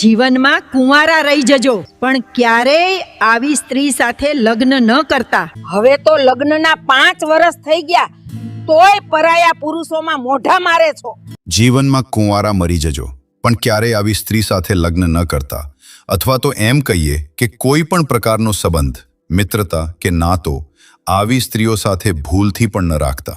જીવનમાં કુંવારા રહી જજો, પણ ક્યારેય આવી સ્ત્રી સાથે લગ્ન ન કરતા. હવે તો લગ્નના 5 વર્ષ થઈ ગયા, તોય પરાયા પુરુષોમાં મોઢા મારે છો. જીવનમાં કુંવારા મરી જજો, પણ ક્યારેય આવી સ્ત્રી સાથે લગ્ન ન કરતા, અથવા તો એમ કહીએ કે કોઈ પણ પ્રકારનો સંબંધ, મિત્રતા કે નાતો આવી સ્ત્રીઓ સાથે ભૂલથી પણ ન રાખતા.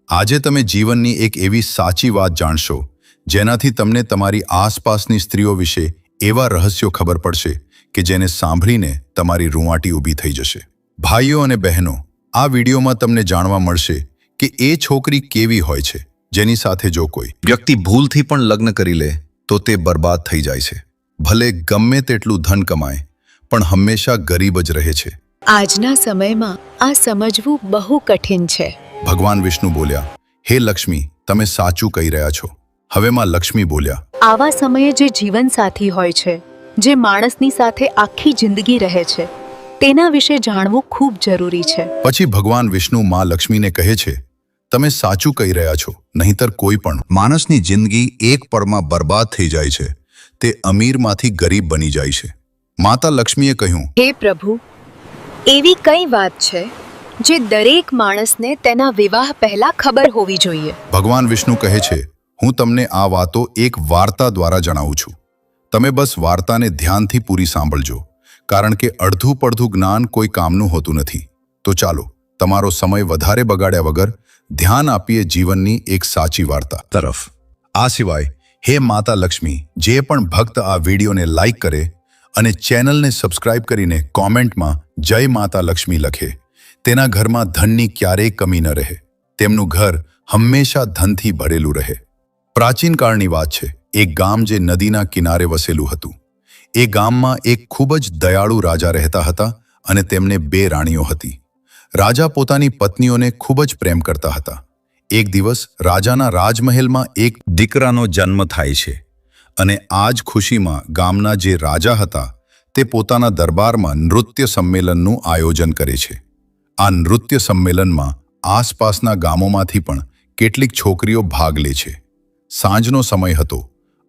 આજે તમે જીવનની એક એવી સાચી વાત જાણશો જેનાથી તમને તમારી આસપાસની સ્ત્રીઓ વિશે એવા રહસ્યો ખબર પડશે કે જેને સાંભળીને તમારી રૂંવાટી ઊભી થઈ જશે. ભાઈઓ અને બહેનો, આ વિડીયોમાં તમને જાણવા મળશે કે એ છોકરી કેવી હોય છે જેની સાથે જો કોઈ વ્યક્તિ ભૂલથી પણ લગ્ન કરી લે તો તે બરબાદ થઈ જાય છે. ભલે ગમે તેટલું ધન કમાય પણ હંમેશા ગરીબ જ રહે છે. આજના સમયમાં આ સમજવું બહુ કઠિન છે. ભગવાન વિષ્ણુ બોલ્યા, હે લક્ષ્મી, તમે સાચું કહી રહ્યા છો. હવે માં લક્ષ્મી બોલ્યા, આવા સમયે જે જીવનસાથી હોય છે, જે માણસની સાથે આખી જિંદગી રહે છે, તેના વિશે જાણવું ખૂબ જરૂરી છે. પછી ભગવાન વિષ્ણુ માં લક્ષ્મીને કહે છે, તમે સાચું કહી રહ્યા છો, નહીંતર કોઈ પણ માણસની જિંદગી એક પળમાં બરબાદ થઈ જાય છે. તે અમીરમાંથી ગરીબ બની જાય છે. માતા લક્ષ્મીએ કહ્યું, હે પ્રભુ, એવી કઈ વાત છે જે દરેક માણસને તેના વિવાહ પહેલા ખબર હોવી જોઈએ? ભગવાન વિષ્ણુ કહે છે, હું તમને આ વાતો એક વાર્તા દ્વારા જણાવું છું. તમે બસ વાર્તાને ધ્યાનથી પૂરી સાંભળજો, કારણ કે અડધું પડધું જ્ઞાન કોઈ કામનું હોતું નથી. તો ચાલો તમારો સમય વધારે બગાડ્યા વગર ધ્યાન આપીએ જીવનની એક સાચી વાર્તા તરફ. આ સિવાય હે માતા લક્ષ્મી, જે પણ ભક્ત આ વિડીયોને લાઈક કરે અને ચેનલને સબસ્ક્રાઇબ કરીને કોમેન્ટમાં જય માતા લક્ષ્મી લખે, તેના ઘરમાં ધનની ક્યારેય કમી ન રહે. તેમનું ઘર હંમેશા ધનથી ભરેલું રહે. પ્રાચીન કાળની વાત છે. એક ગામ જે નદીના કિનારે વસેલું હતું. એ ગામમાં એક ખૂબ જ દયાળુ રાજા રહેતા હતા અને તેમને 2 રાણીઓ હતી. રાજા પોતાની પત્નીઓને ખૂબ જ પ્રેમ કરતા હતા. એક દિવસ રાજાના રાજમહેલમાં એક દીકરાનો જન્મ થાય છે અને આ જ ખુશીમાં ગામના જે રાજા હતા તે પોતાના દરબારમાં નૃત્ય સંમેલનનું આયોજન કરે છે. આ નૃત્ય સંમેલનમાં આસપાસના ગામોમાંથી પણ કેટલીક છોકરીઓ ભાગ લે છે. સાંજનો સમય હતો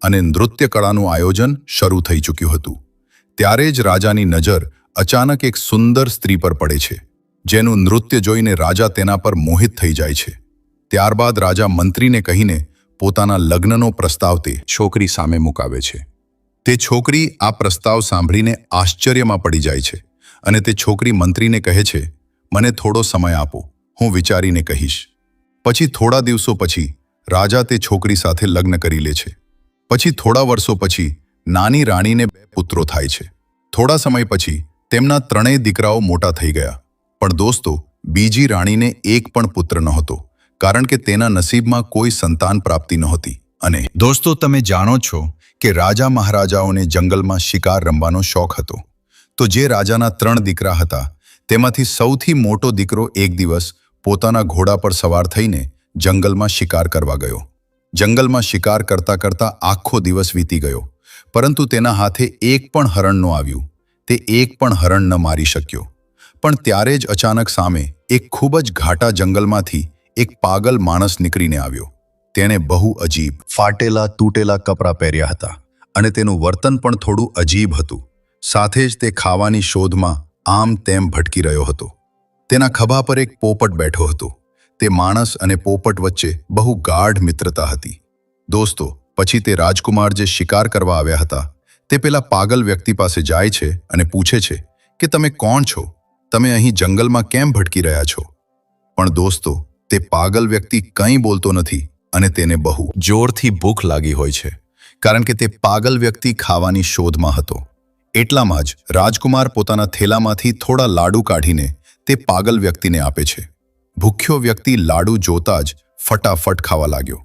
અને નૃત્ય કળાનું આયોજન શરૂ થઈ ચૂક્યું હતું. ત્યારે જ રાજાની નજર અચાનક એક સુંદર સ્ત્રી પર પડે છે, જેનું નૃત્ય જોઈને રાજા તેના પર મોહિત થઈ જાય છે. ત્યારબાદ રાજા મંત્રીને કહીને પોતાના લગ્નનો પ્રસ્તાવ તે છોકરી સામે મુકાવે છે. તે છોકરી આ પ્રસ્તાવ સાંભળીને આશ્ચર્યમાં પડી જાય છે અને તે છોકરી મંત્રીને કહે છે, મને થોડો સમય આપો, હું વિચારીને કહીશ. પછી થોડા દિવસો પછી રાજા તે છોકરી સાથે લગ્ન કરી લે છે. પછી થોડા વર્ષો પછી નાની રાણીને 2 પુત્રો થાય છે. થોડા સમય પછી તેમના 3 દીકરાઓ મોટા થઈ ગયા. પણ દોસ્તો, બીજી રાણીને એક પણ પુત્ર નહોતો, કારણ કે તેના નસીબમાં કોઈ સંતાન પ્રાપ્તિ નહોતી. અને દોસ્તો, તમે જાણો છો કે રાજા મહારાજાઓને જંગલમાં શિકાર રમવાનો શોખ હતો. તો જે રાજાના 3 દીકરા હતા તેમાંથી સૌથી મોટો દીકરો એક દિવસ પોતાના ઘોડા પર સવાર થઈને જંગલમાં શિકાર કરવા ગયો. જંગલમાં શિકાર કરતા કરતા આખો દિવસ વીતી ગયો, પરંતુ તેના હાથે એક પણ હરણ ન આવ્યું. તે એક પણ હરણ ન મારી શક્યો. પણ ત્યારે જ અચાનક સામે એક ખૂબ જ ઘાટા જંગલમાંથી એક પાગલ માણસ નીકળીને આવ્યો. તેણે બહુ અજીબ ફાટેલા તૂટેલા કપડાં પહેર્યા હતા અને તેનું વર્તન પણ થોડું અજીબ હતું. સાથે જ તે ખાવાની શોધમાં આમ તેમ ભટકી રહ્યો હતો. તેના ખભા પર એક પોપટ બેઠો હતો. તે માણસ અને પોપટ વચ્ચે બહુ ગાઢ મિત્રતા હતી. દોસ્તો, પછી તે રાજકુમાર જે શિકાર કરવા આવ્યા હતા તે પેલા પાગલ વ્યક્તિ પાસે જાય છે અને પૂછે છે કે તમે કોણ છો? તમે અહીં જંગલમાં કેમ ભટકી રહ્યા છો? પણ દોસ્તો, તે પાગલ વ્યક્તિ કંઈ બોલતો નથી અને તેને બહુ જોરથી ભૂખ લાગી હોય છે, કારણ કે તે પાગલ વ્યક્તિ ખાવાની શોધમાં હતો. એટલામાં જ રાજકુમાર પોતાના થેલામાંથી થોડા લાડુ કાઢીને તે પાગલ વ્યક્તિને આપે છે. ભૂખ્યો વ્યક્તિ લાડુ જોતા જ ફટાફટ ખાવા લાગ્યો.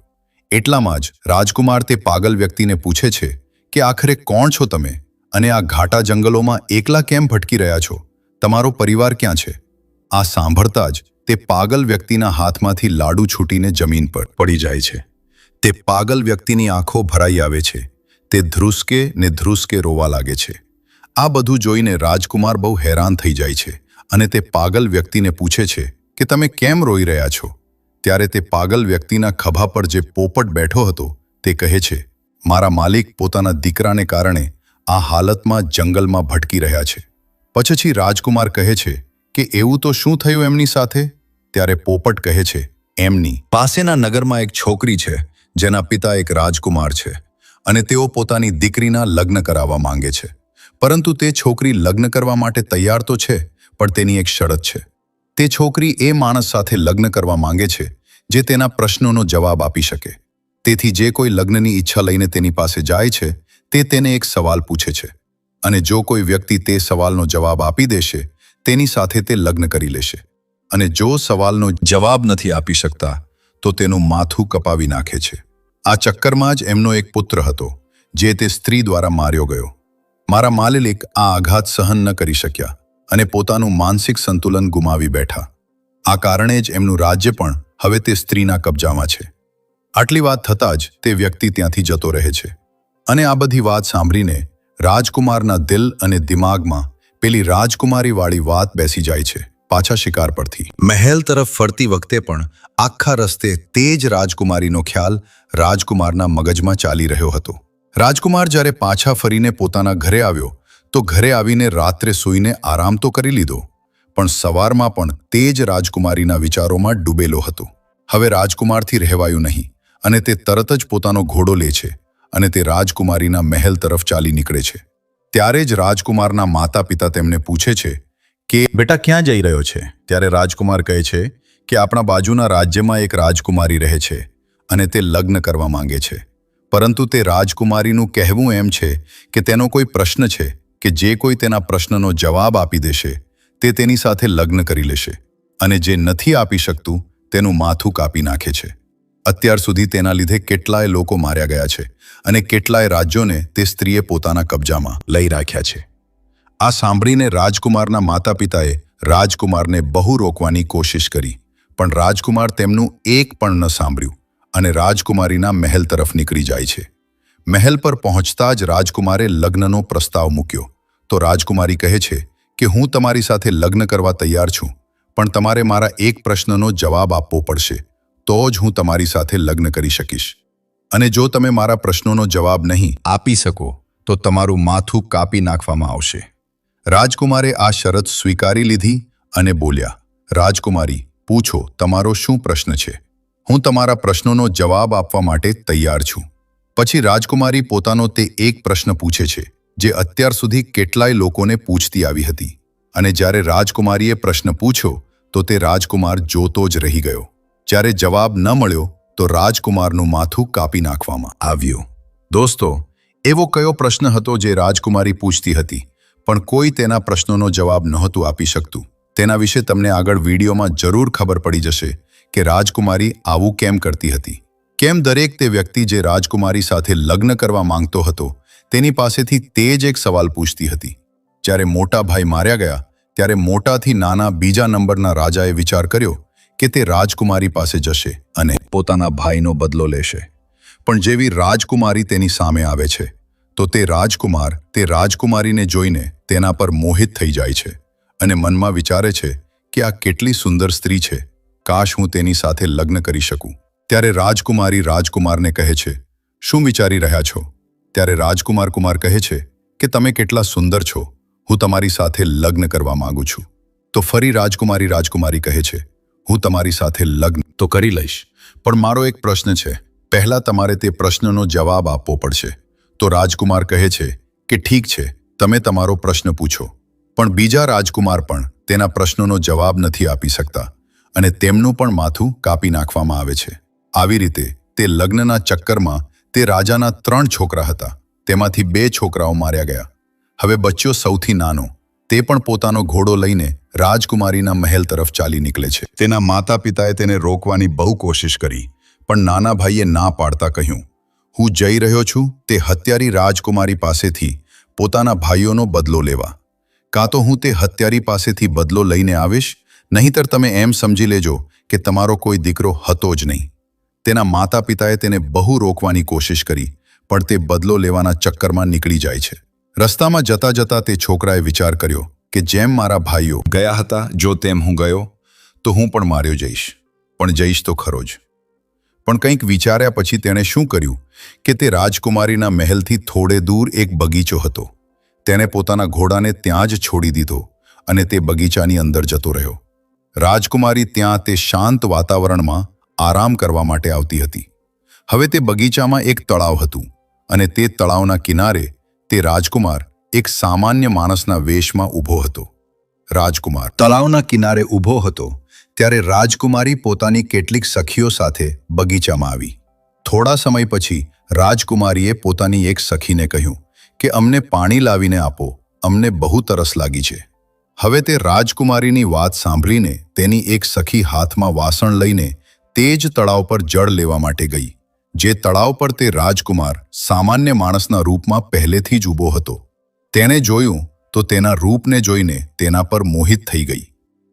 એટલામાં જ રાજકુમાર તે પાગલ વ્યક્તિને પૂછે છે કે આખરે કોણ છો તમે અને આ ઘાટા જંગલોમાં એકલા કેમ ભટકી રહ્યા છો? તમારો પરિવાર ક્યાં છે? આ સાંભળતા જ તે પાગલ વ્યક્તિના હાથમાંથી લાડુ છૂટીને જમીન પર પડી જાય છે. તે પાગલ વ્યક્તિની આંખો ભરાઈ આવે છે. તે ધ્રુસકે ને ધ્રુસકે રોવા લાગે છે. આ બધું જોઈને રાજકુમાર બહુ હેરાન થઈ જાય છે અને તે પાગલ વ્યક્તિને પૂછે છે કે તમે કેમ રોઈ રહ્યા છો? ત્યારે તે પાગલ વ્યક્તિના ખભા પર જે પોપટ બેઠો હતો તે કહે છે, મારા માલિક પોતાના દીકરાને કારણે આ હાલતમાં જંગલમાં ભટકી રહ્યા છે. પછી રાજકુમાર કહે છે કે એવું તો શું થયું એમની સાથે? ત્યારે પોપટ કહે છે, એમની પાસેના નગરમાં એક છોકરી છે જેના પિતા એક રાજકુમાર છે અને તેઓ પોતાની દીકરીના લગ્ન કરાવવા માંગે છે. પરંતુ તે છોકરી લગ્ન કરવા માટે તૈયાર તો છે, પણ તેની એક શરત છે. તે છોકરી એ માણસ સાથે લગ્ન કરવા માંગે છે જે તેના પ્રશ્નોનો જવાબ આપી શકે. તેથી જે કોઈ લગ્નની ઈચ્છા લઈને તેની પાસે જાય છે તે તેને એક સવાલ પૂછે છે અને જો કોઈ વ્યક્તિ તે સવાલનો જવાબ આપી દેશે તેની સાથે તે લગ્ન કરી લેશે અને જો સવાલનો જવાબ નથી આપી શકતા તો તેનું માથું કપાવી નાખે છે. આ ચક્કરમાં જ એમનો એક પુત્ર હતો જે તે સ્ત્રી દ્વારા માર્યો ગયો. મારા માલિક આ આઘાત સહન ન કરી શક્યા અને પોતાનું માનસિક સંતુલન ગુમાવી બેઠા. આ કારણે જ એમનું રાજ્ય પણ હવે તે સ્ત્રીના કબજામાં છે. આટલી વાત થતાં જ તે વ્યક્તિ ત્યાંથી જતો રહે છે અને આ બધી વાત સાંભળીને રાજકુમારના દિલ અને દિમાગમાં પેલી રાજકુમારીવાળી વાત બેસી જાય છે. પાછા શિકાર પરથી મહેલ તરફ ફરતી વખતે પણ આખા રસ્તે તે જ રાજકુમારીનો ખ્યાલ રાજકુમારના મગજમાં ચાલી રહ્યો હતો. રાજકુમાર જ્યારે પાછા ફરીને પોતાના ઘરે આવ્યો તો ઘરે આવીને રાત્રે સૂઈને આરામ તો કરી લીધો, પણ સવારમાં પણ તે જ રાજકુમારીના વિચારોમાં ડૂબેલો હતો. હવે રાજકુમારથી રહેવાયું નહીં અને તે તરત જ પોતાનો ઘોડો લે છે અને તે રાજકુમારીના મહેલ તરફ ચાલી નીકળે છે. ત્યારે જ રાજકુમારના માતા પિતા તેમને પૂછે છે કે બેટા ક્યાં જઈ રહ્યો છે? ત્યારે રાજકુમાર કહે છે કે આપણા બાજુના રાજ્યમાં એક રાજકુમારી રહે છે અને તે લગ્ન કરવા માંગે છે. પરંતુ તે રાજકુમારીનું કહેવું એમ છે કે તેનો કોઈ પ્રશ્ન છે કે જે કોઈ તેના પ્રશ્નનો જવાબ આપી દેશે તે તેની સાથે લગ્ન કરી લેશે અને જે નથી આપી શકતું તેનું માથું કાપી નાખે છે. અત્યાર સુધી તેના લીધે કેટલાય લોકો માર્યા ગયા છે અને કેટલાય રાજ્યોને તે સ્ત્રીએ પોતાના કબજામાં લઈ રાખ્યા છે. આ સાંભળીને રાજકુમારના માતા પિતાએ રાજકુમારને બહુ રોકવાની કોશિશ કરી, પણ રાજકુમાર તેમનું એક પણ ન સાંભળ્યું અને રાજકુમારીના મહેલ તરફ નીકળી જાય છે. મહેલ પર પહોંચતા જ રાજકુમારે લગ્નનો પ્રસ્તાવ મૂક્યો તો રાજકુમારી કહે છે કે હું તમારી સાથે લગ્ન કરવા તૈયાર છું, પણ તમારે મારા એક પ્રશ્નનો જવાબ આપવો પડશે તો જ હું તમારી સાથે લગ્ન કરી શકીશ અને જો તમે મારા પ્રશ્નોનો જવાબ નહીં આપી શકો તો તમારું માથું કાપી નાખવામાં આવશે. રાજકુમારે આ શરત સ્વીકારી લીધી અને બોલ્યા, રાજકુમારી પૂછો, તમારો શું પ્રશ્ન છે? હું તમારા પ્રશ્નોનો જવાબ આપવા માટે તૈયાર છું. પછી રાજકુમારી પોતાનો તે એક પ્રશ્ન પૂછે છે જે અત્યાર સુધી કેટલાય લોકોને પૂછતી આવી હતી અને જ્યારે રાજકુમારીએ પ્રશ્ન પૂછ્યો તો તે રાજકુમાર જોતો જ રહી ગયો. જ્યારે જવાબ ન મળ્યો તો રાજકુમારનું માથું કાપી નાખવામાં આવ્યું. દોસ્તો, એવો કયો પ્રશ્ન હતો જે રાજકુમારી પૂછતી હતી પણ કોઈ તેના પ્રશ્નોનો જવાબ નહોતું આપી શકતું? તેના વિશે તમને આગળ વિડીયોમાં જરૂર ખબર પડી જશે કે રાજકુમારી આવું કેમ કરતી હતી. કેમ દરેક તે વ્યક્તિ જે રાજકુમારી સાથે લગ્ન કરવા માંગતો હતો તેની પાસેથી તે જ એક સવાલ પૂછતી હતી. જ્યારે મોટા ભાઈ માર્યા ગયા ત્યારે મોટાથી નાના બીજા નંબરના રાજાએ વિચાર કર્યો કે તે રાજકુમારી પાસે જશે અને પોતાના ભાઈનો બદલો લેશે. પણ જેવી રાજકુમારી તેની સામે આવે છે તો તે રાજકુમાર તે રાજકુમારીને જોઈને તેના પર મોહિત થઈ જાય છે અને મનમાં વિચારે છે કે આ કેટલી સુંદર સ્ત્રી છે, કાશ હું તેની સાથે લગ્ન કરી શકું. ત્યારે રાજકુમારી રાજકુમારને કહે છે, શું વિચારી રહ્યા છો? ત્યારે રાજકુમાર કહે છે કે તમે કેટલા સુંદર છો, હું તમારી સાથે લગ્ન કરવા માંગુ છું. તો ફરી રાજકુમારી કહે છે, હું તમારી સાથે લગ્ન તો કરી લઈશ, પણ મારો એક પ્રશ્ન છે, પહેલા તમારે તે પ્રશ્નનો જવાબ આપવો પડશે. તો રાજકુમાર કહે છે કે ઠીક છે, તમે તમારો પ્રશ્ન પૂછો. પણ બીજા રાજકુમાર પણ તેના પ્રશ્નોનો જવાબ નથી આપી શકતા અને તેમનું પણ માથું કાપી નાખવામાં આવે છે. આવી રીતે તે લગ્નના ચક્કરમાં તે રાજાના 3 છોકરા હતા, તેમાંથી 2 છોકરાઓ માર્યા ગયા. હવે બચ્યો સૌથી નાનો, તે પણ પોતાનો ઘોડો લઈને રાજકુમારીના મહેલ તરફ ચાલી નીકળે છે. તેના માતા પિતાએ તેને રોકવાની બહુ કોશિશ કરી, પણ નાના ભાઈએ ના પાડતા કહ્યું, હું જઈ રહ્યો છું તે હત્યારી રાજકુમારી પાસેથી પોતાના ભાઈઓનો બદલો લેવા. કાં તો હું તે હત્યારી પાસેથી બદલો લઈને આવીશ, નહીંતર તમે એમ સમજી લેજો કે તમારો કોઈ દીકરો હતો જ નહીં. તેના માતા પિતાએ તેને બહુ રોકવાની કોશિશ કરી, પણ તે બદલો લેવાના ચક્કરમાં નીકળી જાય છે. રસ્તામાં જતા જતા તે છોકરાએ વિચાર કર્યો કે જેમ મારા ભાઈઓ ગયા હતા, જો તેમ હું ગયો તો હું પણ માર્યો જઈશ, પણ જઈશ તો ખરો જ. પણ કંઈક વિચાર્યા પછી તેણે શું કર્યું કે તે રાજકુમારીના મહેલથી થોડે દૂર એક બગીચો હતો, તેણે પોતાના ઘોડાને ત્યાં જ છોડી દીધો અને તે બગીચાની અંદર જતો રહ્યો. રાજકુમારી ત્યાં તે શાંત વાતાવરણમાં આરામ કરવા માટે આવતી હતી. હવે તે બગીચામાં એક તળાવ હતું અને તે તળાવના કિનારે તે રાજકુમાર એક સામાન્ય માણસના વેશમાં ઊભો હતો. રાજકુમાર તળાવના કિનારે ઊભો હતો ત્યારે રાજકુમારી પોતાની કેટલીક સખીઓ સાથે બગીચામાં આવી. થોડા સમય પછી રાજકુમારીએ પોતાની એક સખીને કહ્યું કે અમને પાણી લાવીને આપો, અમને બહુ તરસ લાગી છે. હવે તે રાજકુમારીની વાત સાંભળીને તેની એક સખી હાથમાં વાસણ લઈને તે જ તળાવ પર જળ લેવા માટે ગઈ. જે તળાવ પર તે રાજકુમાર સામાન્ય માણસના રૂપમાં પહેલેથી જ ઊભો હતો. તેણે જોયું તો તેના રૂપને જોઈને તેના પર મોહિત થઈ ગઈ.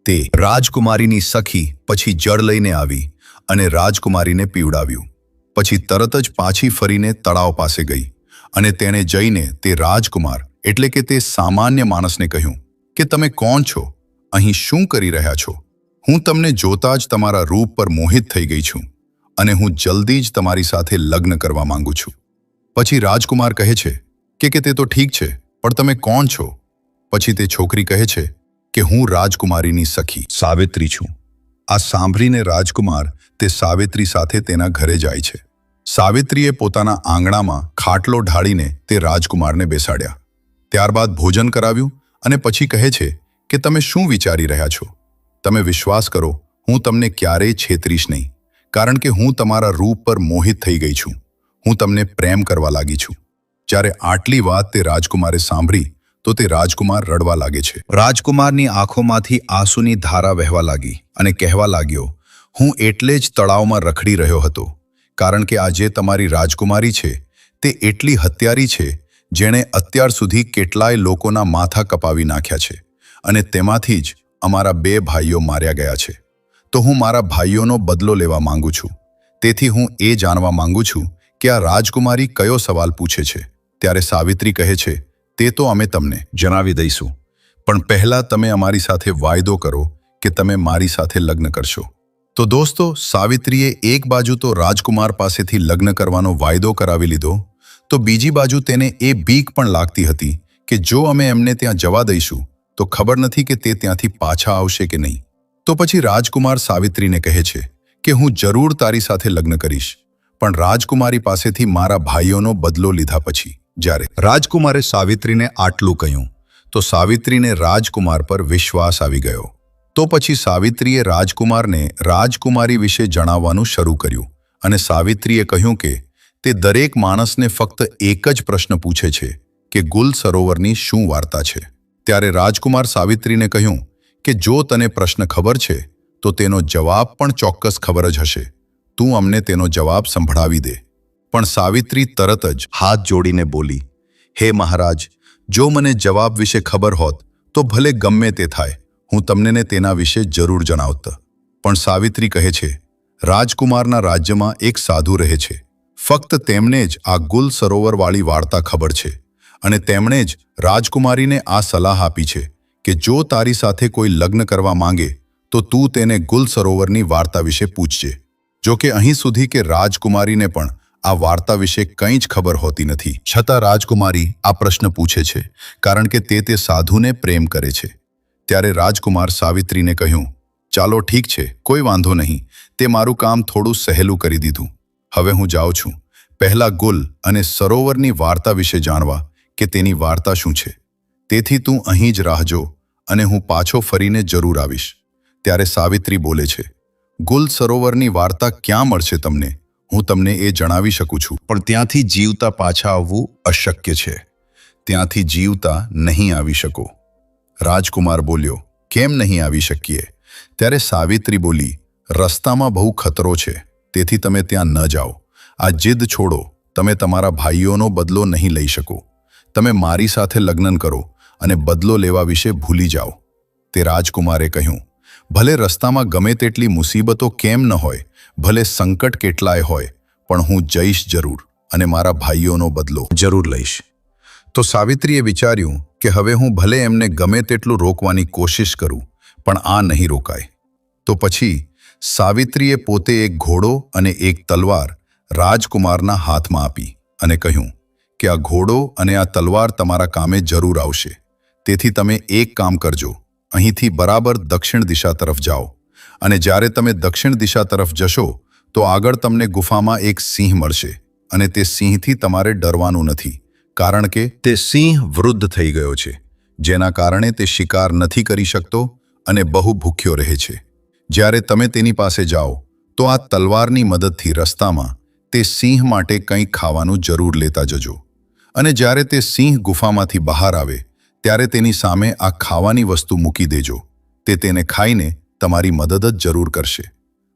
તે રાજકુમારીની સખી પછી જળ લઈને આવી અને રાજકુમારીને પીવડાવ્યું. પછી તરત જ પાછી ફરીને તળાવ પાસે ગઈ અને તેણે જઈને તે રાજકુમાર એટલે કે તે સામાન્ય માણસને કહ્યું કે તમે કોણ છો? અહીં શું કરી રહ્યા છો? હું તમને જોતા જ તમારા રૂપ પર મોહિત થઈ ગઈ છું અને હું જલ્દી જ તમારી સાથે લગ્ન કરવા માંગુ છું. પછી રાજકુમાર કહે છે કે તે તો ઠીક છે, પણ તમે કોણ છો? પછી તે છોકરી કહે છે કે હું રાજકુમારીની સખી સાવિત્રી છું. આ સાંભળીને રાજકુમાર તે સાવિત્રી સાથે તેના ઘરે જાય છે. સાવિત્રીએ પોતાના આંગણામાં ખાટલો ઢાળીને તે રાજકુમારને બેસાડ્યા. ત્યારબાદ ભોજન કરાવ્યું અને પછી કહે છે કે તમે શું વિચારી રહ્યા છો? તમે વિશ્વાસ કરો, હું તમને ક્યારેય છેતરીશ નહીં, કારણ કે હું તમારા રૂપ પર મોહિત થઈ ગઈ છું. હું તમને પ્રેમ કરવા લાગી છું. જ્યારે આટલી વાત તે રાજકુમારે સાંભળી તો તે રાજકુમાર રડવા લાગે છે. રાજકુમારની આંખોમાંથી આંસુની ધારા વહેવા લાગી અને કહેવા લાગ્યો, હું એટલે જ તળાવમાં રખડી રહ્યો હતો, કારણ કે આ જે તમારી રાજકુમારી છે તે એટલી હત્યારી છે જેણે અત્યાર સુધી કેટલાય લોકોના માથા કપાવી નાખ્યા છે અને તેમાંથી જ અમારા 2 ભાઈઓ માર્યા ગયા છે. તો હું મારા ભાઈઓનો બદલો લેવા માંગુ છું. તેથી હું એ જાણવા માંગુ છું કે આ રાજકુમારી કયો સવાલ પૂછે છે. ત્યારે સાવિત્રી કહે છે, તે તો અમે તમને જણાવી દઈશું, પણ પહેલાં તમે અમારી સાથે વાયદો કરો કે તમે મારી સાથે લગ્ન કરશો. તો દોસ્તો, સાવિત્રીએ એક બાજુ તો રાજકુમાર પાસેથી લગ્ન કરવાનો વાયદો કરાવી લીધો, તો બીજી બાજુ તેને એ બીક પણ લાગતી હતી કે જો અમે એમને ત્યાં જવા દઈશું તો ખબર નથી કે તે ત્યાંથી પાછા આવશે કે નહીં. તો પછી રાજકુમાર સાવિત્રીને કહે છે કે હું જરૂર તારી સાથે લગ્ન કરીશ, પણ રાજકુમારી પાસેથી મારા ભાઈઓનો બદલો લીધા પછી. જ્યારે રાજકુમારે સાવિત્રીને આટલું કહ્યું તો સાવિત્રીને રાજકુમાર પર વિશ્વાસ આવી ગયો. તો પછી સાવિત્રીએ રાજકુમારને રાજકુમારી વિશે જણાવવાનું શરૂ કર્યું અને સાવિત્રીએ કહ્યું કે તે દરેક માણસને ફક્ત એક જ પ્રશ્ન પૂછે છે કે ગુલ સરોવરની શું વાર્તા છે. ત્યારે રાજકુમાર સાવિત્રીને કહ્યું કે જો તને પ્રશ્ન ખબર છે તો તેનો જવાબ પણ ચોક્કસ ખબર જ હશે. તું અમને તેનો જવાબ સંભળાવી દે. પણ સાવિત્રી તરત જ હાથ જોડીને બોલી, હે મહારાજ, જો મને જવાબ વિશે ખબર હોત તો ભલે ગમે તે થાય, હું તમને તેના વિશે જરૂર જણાવત. પણ સાવિત્રી કહે છે, રાજકુમારના રાજ્યમાં એક સાધુ રહે છે. ફક્ત તેમને જ આ ગુલ સરોવરવાળી વાર્તા ખબર છે અને તેમણે જ રાજકુમારીને આ સલાહ આપી છે કે જો તારી સાથે કોઈ લગ્ન કરવા માંગે તો તું તેને ગુલ સરોવરની વાર્તા વિશે પૂછજે. જો કે અહીં સુધી કે રાજકુમારીને પણ આ વાર્તા વિશે કંઈ જ ખબર હોતી નથી, છતાં રાજકુમારી આ પ્રશ્ન પૂછે છે કારણ કે તે સાધુને પ્રેમ કરે છે. ત્યારે રાજકુમાર સાવિત્રીને કહ્યું, ચાલો ઠીક છે, કોઈ વાંધો નહીં, તે મારું કામ થોડું સહેલું કરી દીધું. હવે હું જાઉં છું. પહેલા ગુલ અને સરોવરની વાર્તા વિશે જાણવા કે તેની વાર્તા શું છે. તેથી તું અહીં જ રાહજો અને હું પાછો ફરીને જરૂર આવીશ. ત્યારે સાવિત્રી બોલે છે, ગુલ સરોવરની વાર્તા ક્યાં મળશે તમને? હું તમને એ જણાવી શકું છું, પણ ત્યાંથી જીવતા પાછા આવવું અશક્ય છે. ત્યાંથી જીવતા નહીં આવી શકો. રાજકુમાર બોલ્યો, કેમ નહીં આવી શકીએ? ત્યારે સાવિત્રી બોલી, રસ્તામાં બહુ ખતરો છે, તેથી તમે ત્યાં ન જાઓ. આ જીદ છોડો. તમે તમારા ભાઈઓનો બદલો નહીં લઈ શકો. તમે મારી સાથે લગ્ન કરો અને બદલો લેવા વિશે ભૂલી જાઓ. તે રાજકુમારે કહ્યું, ભલે રસ્તામાં ગમે તેટલી મુસીબતો કેમ ન હોય, ભલે સંકટ કેટલાય હોય, પણ હું જઈશ જરૂર અને મારા ભાઈઓનો બદલો જરૂર લઈશ. તો સાવિત્રીએ વિચાર્યું કે હવે હું ભલે એમને ગમે તેટલું રોકવાની કોશિશ કરું, પણ આ નહીં રોકાય. તો પછી સાવિત્રીએ પોતે એક ઘોડો અને એક તલવાર રાજકુમારના હાથમાં આપી અને કહ્યું કે આ ઘોડો અને આ તલવાર તમારા કામે જરૂર આવશે. તેથી તમે એક કામ કરજો, અહીંથી બરાબર દક્ષિણ દિશા તરફ જાઓ, અને જ્યારે તમે દક્ષિણ દિશા તરફ જશો તો આગળ તમને ગુફામાં એક સિંહ મળશે, અને તે સિંહથી તમારે ડરવાનું નથી, કારણ કે તે સિંહ વૃદ્ધ થઈ ગયો છે, જેના કારણે તે શિકાર નથી કરી શકતો અને બહુ ભૂખ્યો રહે છે. જ્યારે તમે તેની પાસે જાઓ તો આ તલવારની મદદથી રસ્તામાં તે સિંહ માટે કંઈક ખાવાનું જરૂર લેતા જજો, અને જ્યારે તે સિંહ ગુફામાંથી બહાર આવે ત્યારે તેની સામે આ ખાવાની વસ્તુ મૂકી દેજો. તે તેને ખાઈને તમારી મદદ જ જરૂર કરશે.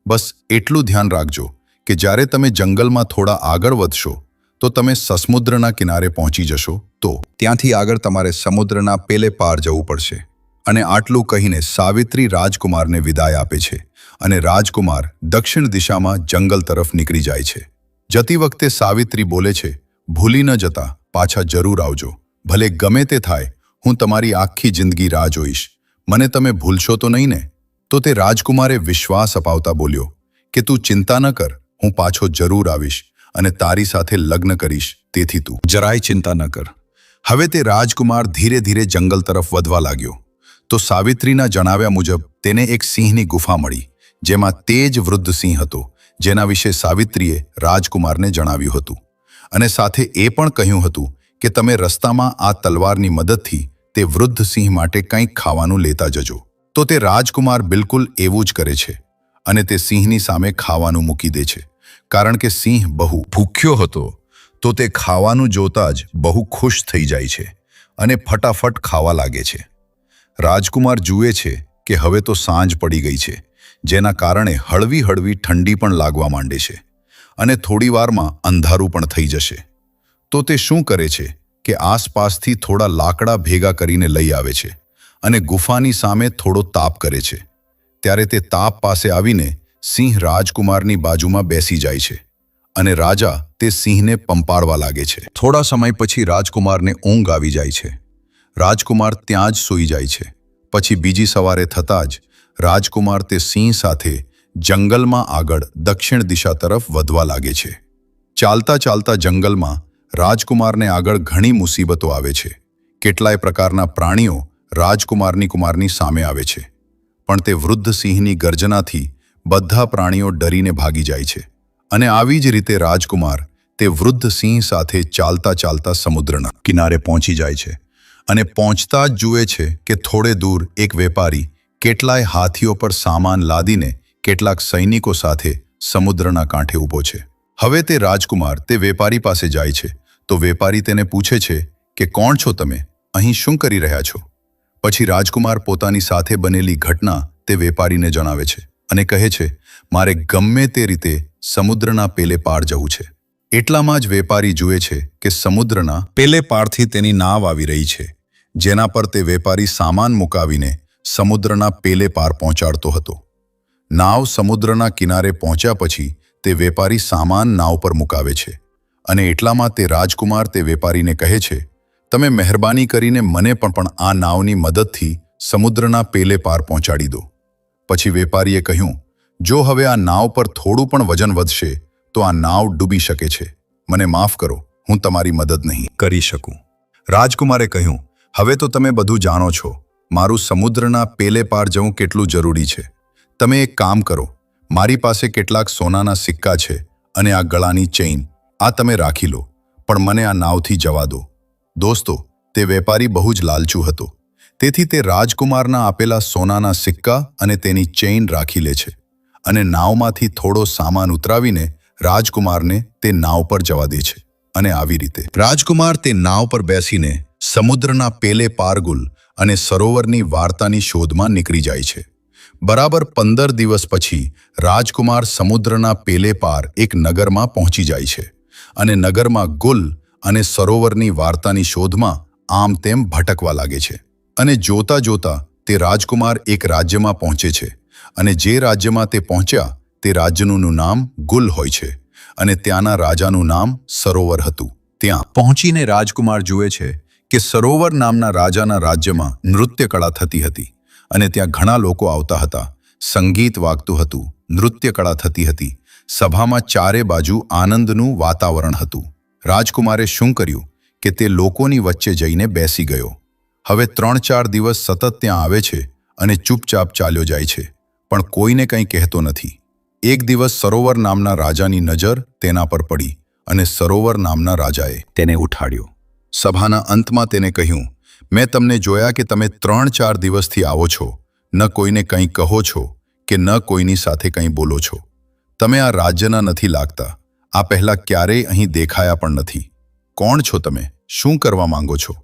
બસ એટલું ધ્યાન રાખજો કે જ્યારે તમે જંગલમાં થોડા આગળ વધશો તો તમે સમુદ્રના કિનારે પહોંચી જશો, તો ત્યાંથી આગળ તમારે સમુદ્રના પેલે પાર જવું પડશે. અને આટલું કહીને સાવિત્રી રાજકુમારને વિદાય આપે છે, અને રાજકુમાર દક્ષિણ દિશામાં જંગલ તરફ નીકળી જાય છે. જતી વખતે સાવિત્રી બોલે છે, ભૂલી ન જતા, પાછા જરૂર આવજો. ભલે ગમે તે થાય, હું તમારી આખી જિંદગી રાહ જોઈશ. મને તમે ભૂલશો તો નહીં ને? તો તે રાજકુમારે વિશ્વાસ અપાવતા બોલ્યો કે તું ચિંતા ન કર, હું પાછો જરૂર આવીશ અને તારી સાથે લગ્ન કરીશ, તેથી તું જરાય ચિંતા ન કર. હવે તે રાજકુમાર ધીરે ધીરે જંગલ તરફ વધવા લાગ્યો તો સાવિત્રીના જણાવ્યા મુજબ તેને એક સિંહની ગુફા મળી, જેમાં તે જ વૃદ્ધ સિંહ હતો જેના વિશે સાવિત્રીએ રાજકુમારને જણાવ્યું હતું, અને સાથે એ પણ કહ્યું હતું કે તમે રસ્તામાં આ તલવારની મદદથી તે વૃદ્ધ સિંહ માટે કંઈક ખાવાનું લેતા જજો. તો તે રાજકુમાર બિલકુલ એવું જ કરે છે, અને તે સિંહની સામે ખાવાનું મૂકી દે છે. કારણ કે સિંહ બહુ ભૂખ્યો હતો તો તે ખાવાનું જોતા જ બહુ ખુશ થઈ જાય છે અને ફટાફટ ખાવા લાગે છે. રાજકુમાર જુએ છે કે હવે તો સાંજ પડી ગઈ છે, જેના કારણે હળવી હળવી ઠંડી પણ લાગવા માંડે છે, અને થોડી વારમાં અંધારું પણ થઈ જશે. તો તે શું કરે છે કે આસપાસથી થોડા લાકડા ભેગા કરીને લઈ આવે છે અને ગુફાની સામે થોડો તાપ કરે છે. ત્યારે તે તાપ પાસે આવીને સિંહ રાજકુમારની બાજુમાં બેસી જાય છે, અને રાજા તે સિંહને પંપાળવા લાગે છે. થોડા સમય પછી રાજકુમારને ઊંઘ આવી જાય છે. રાજકુમાર ત્યાં જ સૂઈ જાય છે. પછી બીજી સવારે થતાં જ રાજકુમાર તે સિંહ સાથે જંગલમાં આગળ દક્ષિણ દિશા તરફ વધવા લાગે છે. ચાલતા ચાલતા જંગલમાં રાજકુમારને આગળ ઘણી મુસીબતો આવે છે. કેટલાય પ્રકારના પ્રાણીઓ રાજકુમારની સામે આવે છે, પણ તે વૃદ્ધ સિંહની ગર્જનાથી બધા પ્રાણીઓ ડરીને ભાગી જાય છે. અને આવી જ રીતે રાજકુમાર તે વૃદ્ધ સિંહ સાથે ચાલતા ચાલતા સમુદ્રના કિનારે પહોંચી જાય છે, અને પહોંચતા જ જુએ છે કે થોડે દૂર એક વેપારી કેટલાય હાથીઓ પર સામાન લાદીને કેટલાક સૈનિકો સાથે સમુદ્રના કાંઠે ઊભો છે. હવે તે રાજકુમાર તે વેપારી પાસે જાય છે તો વેપારી તેને પૂછે છે કે કોણ છો તમે, અહીં શું કરી રહ્યા છો? પછી રાજકુમાર પોતાની સાથે બનેલી ઘટના તે વેપારીને જણાવે છે અને કહે છે, મારે ગમે તે રીતે સમુદ્રના પેલે પાર જવું છે. એટલામાં જ વેપારી જુએ છે કે સમુદ્રના પેલે પારથી તેની નાવ આવી રહી છે, જેના પર તે વેપારી સામાન મુકાવીને સમુદ્રના પેલે પાર પહોંચાડતો હતો. નાવ સમુદ્રના કિનારે પહોંચ્યા પછી તે વેપારી સામાન નાવ પર મુકાવે છે, અને એટલામાં તે રાજકુમાર તે વેપારીને કહે છે, તમે મહેરબાની કરીને મને પણ આ નાવની મદદથી સમુદ્રના પેલે પાર પહોંચાડી દો. પછી વેપારીએ કહ્યું, જો હવે આ નાવ પર થોડું પણ વજન વધશે તો આ નાવ ડૂબી શકે છે. મને માફ કરો, હું તમારી મદદ નહીં કરી શકું. રાજકુમારે કહ્યું, હવે તો તમે બધું જાણો છો, મારું સમુદ્રના પેલે પાર જવું કેટલું જરૂરી છે. તમે એક કામ કરો, મારી પાસે કેટલાક સોનાના સિક્કા છે અને આ ગળાની ચેઇન, આ તમે રાખી લો, પણ મને આ નાવથી જવા દો. દોસ્તો, તે વેપારી બહુ જ લાલચુ હતો, તેથી તે રાજકુમારના આપેલા સોનાના સિક્કા અને તેની ચેઇન રાખી લે છે, અને નાવમાંથી થોડો સામાન ઉતરાવીને રાજકુમારને તે નાવ પર જવા દે છે. અને આવી રીતે રાજકુમાર તે નાવ પર બેસીને સમુદ્રના પેલે પારગુલ અને સરોવરની વાર્તાની શોધમાં નીકળી જાય છે. બરાબર 15 દિવસ પછી રાજકુમાર સમુદ્રના પેલે પાર એક નગરમાં પહોંચી જાય છે, અને નગરમાં ગુલ અને સરોવરની વાર્તાની શોધમાં આમ તેમ ભટકવા લાગે છે. અને જોતા જોતા તે રાજકુમાર એક રાજ્યમાં પહોંચે છે, અને જે રાજ્યમાં તે પહોંચ્યા તે રાજ્યનું નામ ગુલ હોય છે, અને ત્યાંના રાજાનું નામ સરોવર હતું. ત્યાં પહોંચીને રાજકુમાર જુએ છે કે સરોવર નામના રાજાના રાજ્યમાં નૃત્ય કળા થતી હતી, અને ત્યાં ઘણા લોકો આવતા હતા. સંગીત વાગતું હતું, નૃત્ય કળા થતી હતી. સભામાં ચારે બાજુ આનંદનું વાતાવરણ હતું. રાજકુમારે શું કર્યું કે તે લોકોની વચ્ચે જઈને બેસી ગયો. હવે 3-4 દિવસ સતત ત્યાં આવે છે અને ચૂપચાપ ચાલ્યો જાય છે, પણ કોઈને કંઈ કહેતો નથી. એક દિવસ સરોવર નામના રાજાની નજર તેના પર પડી અને સરોવર નામના રાજાએ તેને ઉઠાડ્યો. સભાના અંતમાં તેને કહ્યું, મેં તમને જોયા કે તમે 3-4 દિવસથી આવો છો, ન કોઈને કંઈ કહો છો કે ન કોઈની સાથે કંઈ બોલો છો. તમે આ રાજ્યના નથી લાગતા. આ પહેલાં ક્યારેય અહીં દેખાયા પણ નથી. કોણ છો તમે? શું કરવા માંગો છો?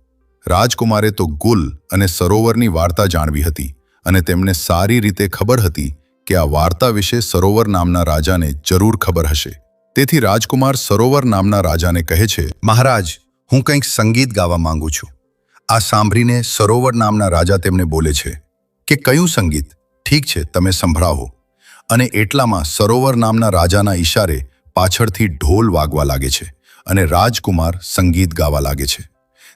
રાજકુમારે તો ગુલ અને સરોવરની વાર્તા જાણવી હતી અને તેમને સારી રીતે ખબર હતી કે આ વાર્તા વિશે સરોવર નામના રાજાને જરૂર ખબર હશે. તેથી રાજકુમાર સરોવર નામના રાજાને કહે છે, મહારાજ, હું કંઈક સંગીત ગાવા માંગુ છું. આ સાંભળીને સરોવર નામના રાજા તેમને બોલે છે કે કયું સંગીત? ઠીક છે, તમે સંભળાવો. અને એટલામાં સરોવર નામના રાજાના ઈશારે પાછળથી ઢોલ વાગવા લાગે છે અને રાજકુમાર સંગીત ગાવા લાગે છે.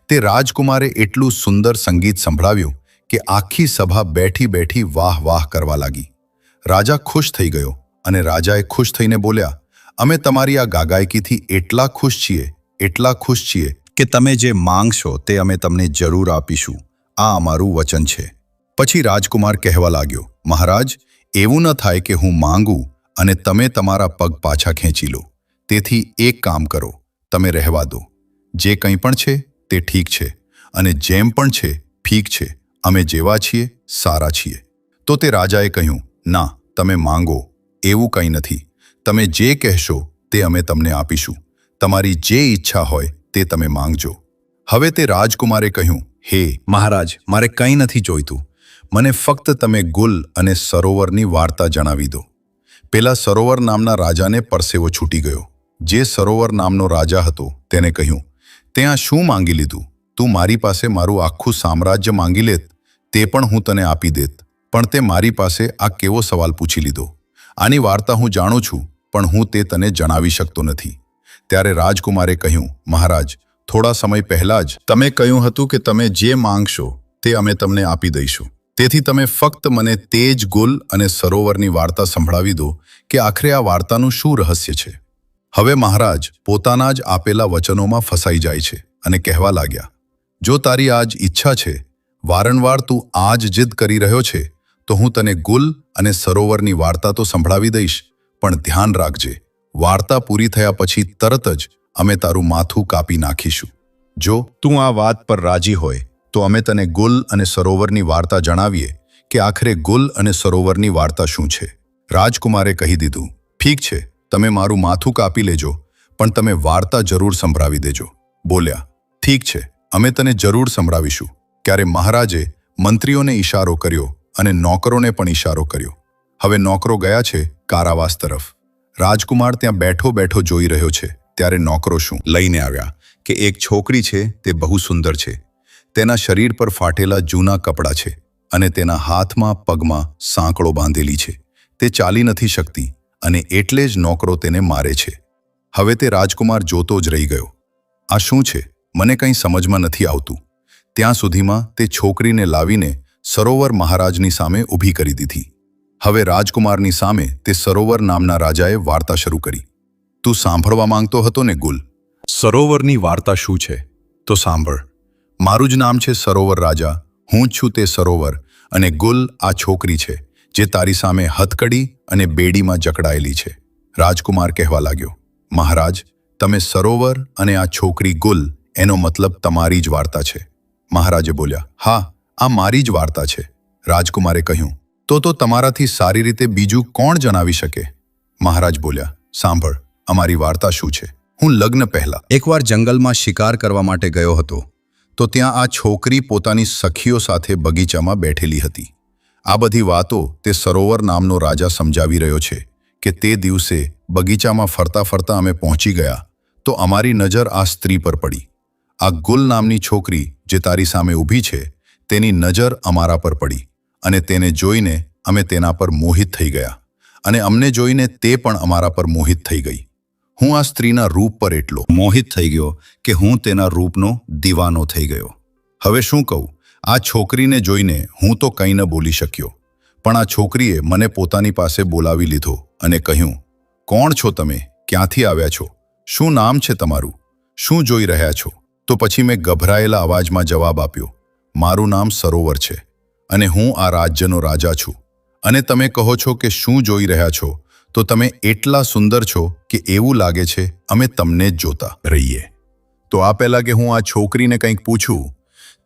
તે રાજકુમારે એટલું સુંદર સંગીત સંભળાવ્યું કે આખી સભા બેઠી બેઠી વાહ વાહ કરવા લાગી. રાજા ખુશ થઈ ગયો અને રાજાએ ખુશ થઈને બોલ્યા, અમે તમારી આ ગાગાયકીથી એટલા ખુશ છીએ કે તમે જે માંગશો તે અમે તમને જરૂર આપીશું. આ અમારું વચન છે. પછી રાજકુમાર કહેવા લાગ્યો, મહારાજ, એવું ન થાય કે હું માંગું અને તમે તમારા પગ પાછા ખેંચી લો. તેથી એક કામ કરો, તમે રહેવા દો. જે કંઈ પણ છે તે ઠીક છે અને જેમ પણ છે ઠીક છે. અમે જેવા છીએ સારા છીએ. તો તે રાજાએ કહ્યું, ના, તમે માંગો. એવું કંઈ નથી. તમે જે કહેશો તે અમે તમને આપીશું. તમારી જે ઈચ્છા હોય તે તમે માંગજો. હવે તે રાજકુમારે કહ્યું, હે મહારાજ, મારે કંઈ નથી જોઈતું. મને ફક્ત તમે ગુલ અને સરોવરની વાર્તા જણાવી દો. પેલા સરોવર નામના રાજાને પરસેવો છૂટી ગયો. જે સરોવર નામનો રાજા હતો તેને કહ્યું, તે આ શું માંગી લીધું? તું મારી પાસે મારું આખું સામ્રાજ્ય માંગી લેત, તે પણ હું તને આપી દેત, પણ તે મારી પાસે આ કેવો સવાલ પૂછી લીધો? આની વાર્તા હું જાણું છું, પણ હું તે તને જણાવી શકતો નથી. ત્યારે રાજકુમારે કહ્યું, મહારાજ, થોડા સમય પહેલાં જ તમે કહ્યું હતું કે તમે જે માંગશો તે અમે તમને આપી દઈશું. તેથી તમે ફક્ત મને તે જ ગુલ અને સરોવરની વાર્તા સંભળાવી દો કે આખરે આ વાર્તાનું શું રહસ્ય છે. હવે મહારાજ પોતાના જ આપેલા વચનોમાં ફસાઈ જાય છે અને કહેવા લાગ્યા, જો તારી આ જ ઈચ્છા છે, વારંવાર તું આ જ જીદ કરી રહ્યો છે, તો હું તને ગુલ અને સરોવરની વાર્તા તો સંભળાવી દઈશ, પણ ધ્યાન રાખજે, વાર્તા પૂરી થયા પછી તરત જ અમે તારું માથું કાપી નાખીશું. જો તું આ વાત પર રાજી હોય તો અમે તને ગુલ અને સરોવરની વાર્તા જણાવીએ કે આખરે ગુલ અને સરોવરની વાર્તા શું છે. રાજકુમારે કહી દીધું, ઠીક છે, તમે મારું માથું કાપી લેજો, પણ તમે વાર્તા જરૂર સંભળાવી દેજો. બોલ્યા, ઠીક છે, અમે તને જરૂર સંભળાવીશું. ત્યારે મહારાજે મંત્રીઓને ઈશારો કર્યો અને નોકરોને પણ ઈશારો કર્યો. હવે નોકરો ગયા છે કારાવાસ તરફ. રાજકુમાર ત્યાં બેઠો બેઠો જોઈ રહ્યો છે. ત્યારે નોકરો શું લઈને આવ્યા કે એક છોકરી છે, તે બહુ સુંદર છે. તેના શરીર પર ફાટેલા જૂના કપડાં છે અને તેના હાથમાં પગમાં સાંકળો બાંધેલી છે. તે ચાલી નથી શકતી અને એટલે જ નોકરો તેને મારે છે. હવે તે રાજકુમાર જોતો જ રહી ગયો. આ શું છે? મને કંઈ સમજમાં નથી આવતું. ત્યાં સુધીમાં તે છોકરીને લાવીને સરોવર મહારાજની સામે ઊભી કરી દીધી. હવે રાજકુમારની સામે તે સરોવર નામના રાજાએ વાર્તા શરૂ કરી. તું સાંભળવા માંગતો હતો ને ગુલ? સરોવરની વાર્તા શું છે? તો સાંભળ. મારું જ નામ છે સરોવર રાજા. હું જ છું તે સરોવર અને ગુલ આ છોકરી છે જે તારી સામે હથકડી અને બેડીમાં જકડાયેલી છે. રાજકુમાર કહેવા લાગ્યો, મહારાજ, તમે સરોવર અને આ છોકરી ગુલ, એનો મતલબ તમારી જ વાર્તા છે. મહારાજે બોલ્યા, હા, આ મારી જ વાર્તા છે. રાજકુમારે કહ્યું, તો તમારાથી સારી રીતે બીજું કોણ જણાવી શકે? મહારાજ બોલ્યા, સાંભળ, અમારી વાર્તા શું છે. હું લગ્ન પહેલા એકવાર જંગલમાં શિકાર કરવા માટે ગયો હતો, તો ત્યાં આ છોકરી પોતાની સખીઓ સાથે બગીચામાં બેઠેલી હતી. આ બધી વાતો તે સરોવર નામનો રાજા સમજાવી રહ્યો છે કે તે દિવસે બગીચામાં ફરતા ફરતા અમે પહોંચી ગયા તો અમારી નજર આ સ્ત્રી પર પડી. આ ગુલ નામની છોકરી જે તારી સામે ઊભી છે, તેની નજર અમારા પર પડી અને તેને જોઈને અમે તેના પર મોહિત થઈ ગયા અને અમને જોઈને તે પણ અમારા પર મોહિત થઈ ગઈ. હું આ સ્ત્રીના રૂપ પર એટલો મોહિત થઈ ગયો કે હું તેના રૂપનો દીવાનો થઈ ગયો. હવે શું કહું? આ છોકરીને જોઈને હું તો કંઈ ન બોલી શક્યો, પણ આ છોકરીએ મને પોતાની પાસે બોલાવી લીધો અને કહ્યું, કોણ છો તમે? ક્યાંથી આવ્યા છો? શું નામ છે તમારું? શું જોઈ રહ્યા છો? તો પછી મેં ગભરાયેલા અવાજમાં જવાબ આપ્યો, મારું નામ સરોવર છે અને હું આ રાજ્યનો રાજા છું. અને તમે કહો છો કે શું જોઈ રહ્યા છો, તો તમે એટલા સુંદર છો કે એવું લાગે છે અમે તમને જ જોતા રહીએ. તો આ પહેલાં કે હું આ છોકરીને કંઈક પૂછું,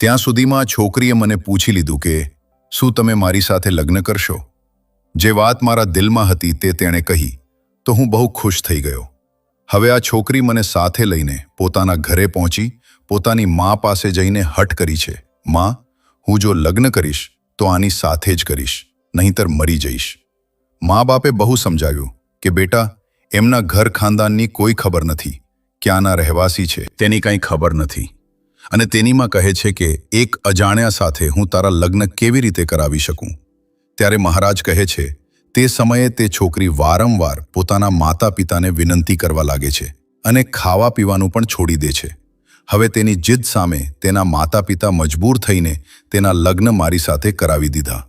ત્યાં સુધીમાં આ છોકરીએ મને પૂછી લીધું કે શું તમે મારી સાથે લગ્ન કરશો? જે વાત મારા દિલમાં હતી તે તેણે કહી તો હું બહુ ખુશ થઈ ગયો. હવે આ છોકરી મને સાથે લઈને પોતાના ઘરે પહોંચી પોતાની મા પાસે જઈને હઠ કરી છે, માં, હું જો લગ્ન કરીશ તો આની સાથે જ કરીશ, નહીંતર મરી જઈશ. મા બાપે બહુ સમજાવ્યું કે બેટા, એમના ઘર ખાનદાનની કોઈ ખબર નથી, ક્યાંના રહેવાસી છે તેની કંઈ ખબર નથી, અને તેનીમાં કહે છે કે એક અજાણ્યા સાથે હું તારા લગ્ન કેવી રીતે કરાવી શકું. ત્યારે મહારાજ કહે છે તે સમયે તે છોકરી વારંવાર પોતાના માતા પિતાને વિનંતી કરવા લાગે છે અને ખાવા પીવાનું પણ છોડી દે છે. હવે તેની જીદ સામે તેના માતા પિતા મજબૂર થઈને તેના લગ્ન મારી સાથે કરાવી દીધા.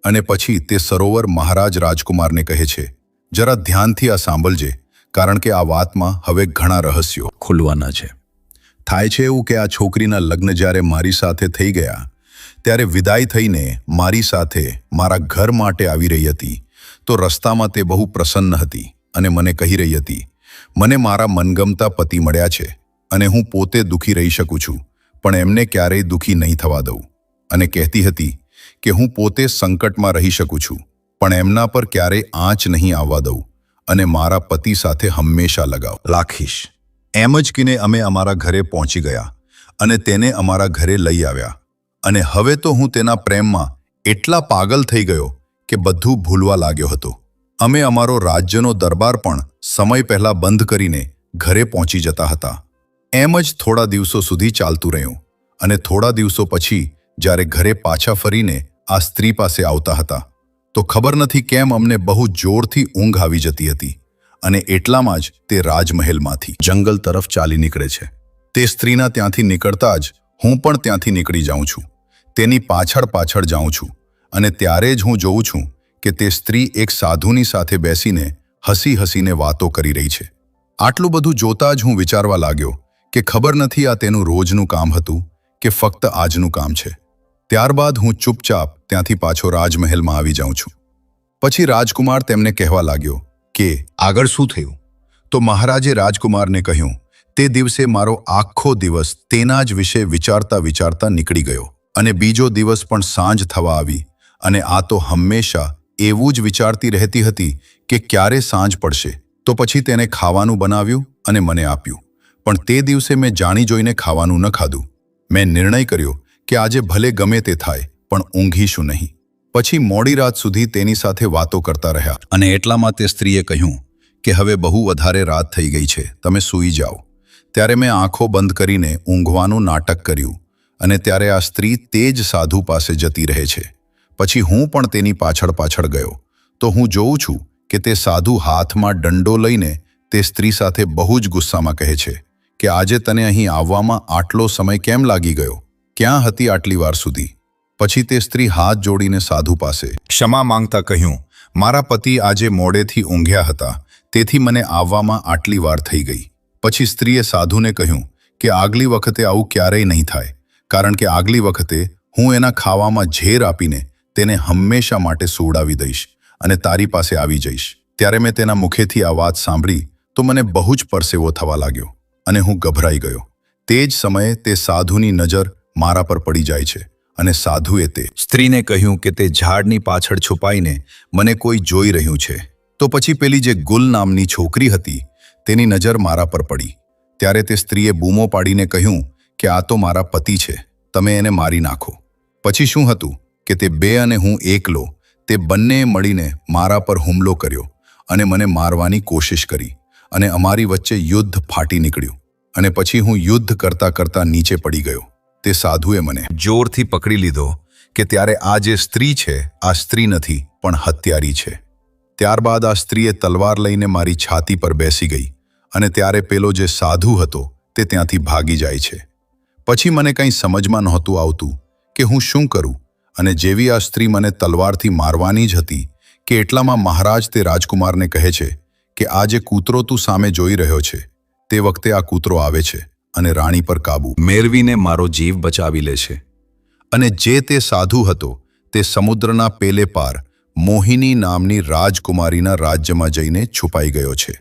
અને પછી તે સરોવર મહારાજ રાજકુમારને કહે છે, જરા ધ્યાનથી આ સાંભળજે, કારણ કે આ વાતમાં હવે ઘણા રહસ્યો ખુલવાના છે. થાય છે એવું કે આ છોકરીના લગ્ન જ્યારે મારી સાથે થઈ ગયા ત્યારે વિદાય થઈને મારી સાથે મારા ઘર માટે આવી રહી હતી. તો રસ્તામાં તે બહુ પ્રસન્ન હતી અને મને કહી રહી હતી, મને મારા મનગમતા પતિ મળ્યા છે અને હું પોતે દુઃખી રહી શકું છું, પણ એમને ક્યારેય દુઃખી નહીં થવા દઉં. અને કહેતી હતી કે હું પોતે સંકટમાં રહી શકું છું, પણ એમના પર ક્યારેય આંચ નહીં આવવા દઉં અને મારા પતિ સાથે હંમેશા લગાવ રાખીશ. એમ જ કીને અમે અમારા ઘરે પહોંચી ગયા અને તેને અમારા ઘરે લઈ આવ્યા. અને હવે તો હું તેના પ્રેમમાં એટલા પાગલ થઈ ગયો કે બધું ભૂલવા લાગ્યો હતો. અમે અમારો રાજ્યનો દરબાર પણ સમય પહેલા બંધ કરીને ઘરે પહોંચી જતા હતા. એમ જ થોડા દિવસો સુધી ચાલતું રહ્યું અને થોડા દિવસો પછી જ્યારે ઘરે પાછા ફરીને આ સ્ત્રી પાસે આવતા હતા તો ખબર નથી કેમ અમને બહુ જોરથી ઊંઘ આવી જતી હતી અને એટલામાં જ તે રાજમહેલમાંથી જંગલ તરફ ચાલી નીકળે છે. તે સ્ત્રીના ત્યાંથી નીકળતા જ હું પણ ત્યાંથી નીકળી જાઉં છું, તેની પાછળ પાછળ જાઉં છું અને ત્યારે જ હું જોઉં છું કે તે સ્ત્રી એક સાધુની સાથે બેસીને હસી હસીને વાતો કરી રહી છે. આટલું બધું જોતા જ હું વિચારવા લાગ્યો કે ખબર નથી આ તેનું રોજનું કામ હતું કે ફક્ત આજનું કામ છે. ત્યારબાદ હું ચૂપચાપ ત્યાંથી પાછો રાજમહેલમાં આવી જાઉં છું. પછી રાજકુમાર તેમને કહેવા લાગ્યો કે આગળ શું થયું? તો મહારાજે રાજકુમારને કહ્યું, તે દિવસે મારો આખો દિવસ તેના જ વિશે વિચારતા વિચારતા નીકળી ગયો અને બીજો દિવસ પણ સાંજ થવા આવી અને આ તો હંમેશા એવું જ વિચારતી રહેતી હતી કે ક્યારે સાંજ પડશે. તો પછી તેને ખાવાનું બનાવ્યું અને મને આપ્યું, પણ તે દિવસે મેં જાણી જોઈને ખાવાનું ન ખાધું. મેં નિર્ણય કર્યો કે આજે ભલે ગમે તે થાય પણ ઊંઘીશું નહીં. પછી મોડી રાત સુધી તેની સાથે વાતો કરતા રહ્યા અને એટલામાં તે સ્ત્રીએ કહ્યું કે હવે બહુ વધારે રાત થઈ ગઈ છે, તમે સૂઈ જાઓ. ત્યારે મેં આંખો બંધ કરીને ઊંઘવાનું નાટક કર્યું અને ત્યારે આ સ્ત્રી તે જ સાધુ પાસે જતી રહે છે. પછી હું પણ તેની પાછળ પાછળ ગયો તો હું જોઉં છું કે તે સાધુ હાથમાં દંડો લઈને તે સ્ત્રી સાથે બહુ જ ગુસ્સામાં કહે છે કે આજે તને અહીં આવવામાં આટલો સમય કેમ લાગી ગયો? ક્યાં હતી આટલી વાર સુધી? પછી તે સ્ત્રી હાથ જોડીને સાધુ પાસે ક્ષમા માંગતા કહ્યું, મારા પતિ આજે મોડેથી ઊંઘ્યા હતા, તેથી મને આવવામાં આટલી વાર થઈ ગઈ. પછી સ્ત્રીએ સાધુને કહ્યું કે આગલી વખતે આવું ક્યારેય નહીં થાય, કારણ કે આગલી વખતે હું એના ખાવામાં ઝેર આપીને તેને હંમેશા માટે સુવડાવી દઈશ અને તારી પાસે આવી જઈશ. ત્યારે મેં તેના મુખેથી આ વાત સાંભળી તો મને બહુ જ પરસેવો થવા લાગ્યો અને હું ગભરાઈ ગયો. તે જ સમયે તે સાધુની નજર મારા પર પડી જાય છે અને સાધુએ તે સ્ત્રીને કહ્યું કે તે ઝાડની પાછળ છુપાઈને મને કોઈ જોઈ રહ્યું છે. તો પછી પેલી જે ગુલ નામની છોકરી હતી તેની નજર મારા પર પડી. ત્યારે તે સ્ત્રીએ બૂમો પાડીને કહ્યું કે આ તો મારા પતિ છે, તમે એને મારી નાખો. પછી શું હતું કે તે બે અને હું એકલો, તે બંનેએ મળીને મારા પર હુમલો કર્યો અને મને મારવાની કોશિશ કરી અને અમારી વચ્ચે યુદ્ધ ફાટી નીકળ્યું અને પછી હું યુદ્ધ કરતા કરતા નીચે પડી ગયો. તે સાધુએ મને જોરથી પકડી લીધો કે ત્યારે આ જે સ્ત્રી છે આ સ્ત્રી નથી પણ હત્યારી છે. ત્યારબાદ આ સ્ત્રીએ તલવાર લઈને મારી છાતી પર બેસી ગઈ અને ત્યારે પેલો જે સાધુ હતો તે ત્યાંથી ભાગી જાય છે. પછી મને કંઈ સમજમાં નહોતું આવતું કે હું શું કરું અને જેવી આ સ્ત્રી મને તલવારથી મારવાની જ હતી કે એટલામાં મહારાજ તે રાજકુમારને કહે છે કે આ જે કૂતરો તું સામે જોઈ રહ્યો છે તે વખતે આ કૂતરો આવે છે અને રાણી પર કાબુ મેળવીને મારો જીવ બચાવી લે છે. અને જે તે સાધુ હતો તે સમુદ્રના પેલે પાર મોહિની નામની રાજકુમારીના રાજ્યમાં જઈને છુપાઈ ગયો છે.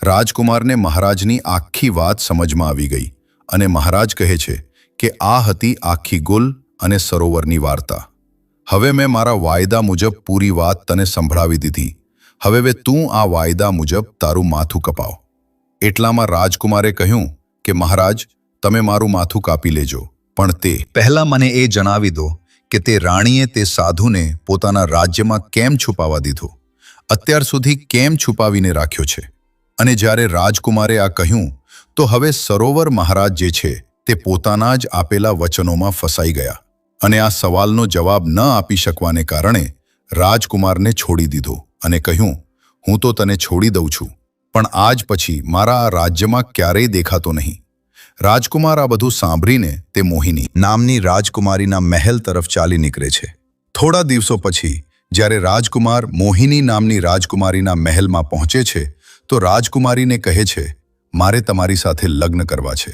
રાજકુમારને મહારાજની આખી વાત સમજમાં આવી ગઈ અને મહારાજ કહે છે કે આ હતી આખી ગુલ અને સરોવરની વાર્તા. હવે મેં મારા વાયદા મુજબ પૂરી વાત તને સંભળાવી દીધી. હવે તું આ વાયદા મુજબ તારું માથું કપાવ. એટલામાં રાજકુમારે કહ્યું કે મહારાજ, તમે મારું માથું કાપી લેજો, પણ તે પહેલા મને એ જણાવી દો કે તે રાણીએ તે સાધુને પોતાના રાજ્યમાં કેમ છુપાવા દીધો, અત્યાર સુધી કેમ છુપાવીને રાખ્યો છે? અને જ્યારે રાજકુમારે આ કહ્યું તો હવે સરોવર મહારાજ જે છે તે પોતાના જ આપેલા વચનોમાં ફસાઈ ગયા અને આ સવાલનો જવાબ ન આપી શકવાને કારણે રાજકુમારને છોડી દીધો અને કહ્યું, હું તો તને છોડી દઉં છું, પણ આજ પછી મારા આ રાજ્યમાં ક્યારેય દેખાતો નહીં. રાજકુમાર આ બધું સાંભળીને તે મોહિની નામની રાજકુમારીના મહેલ તરફ ચાલી નીકળે છે. થોડા દિવસો પછી જ્યારે રાજકુમાર મોહિની નામની રાજકુમારીના મહેલમાં પહોંચે છે તો રાજકુમારીને કહે છે, મારે તમારી સાથે લગ્ન કરવા છે.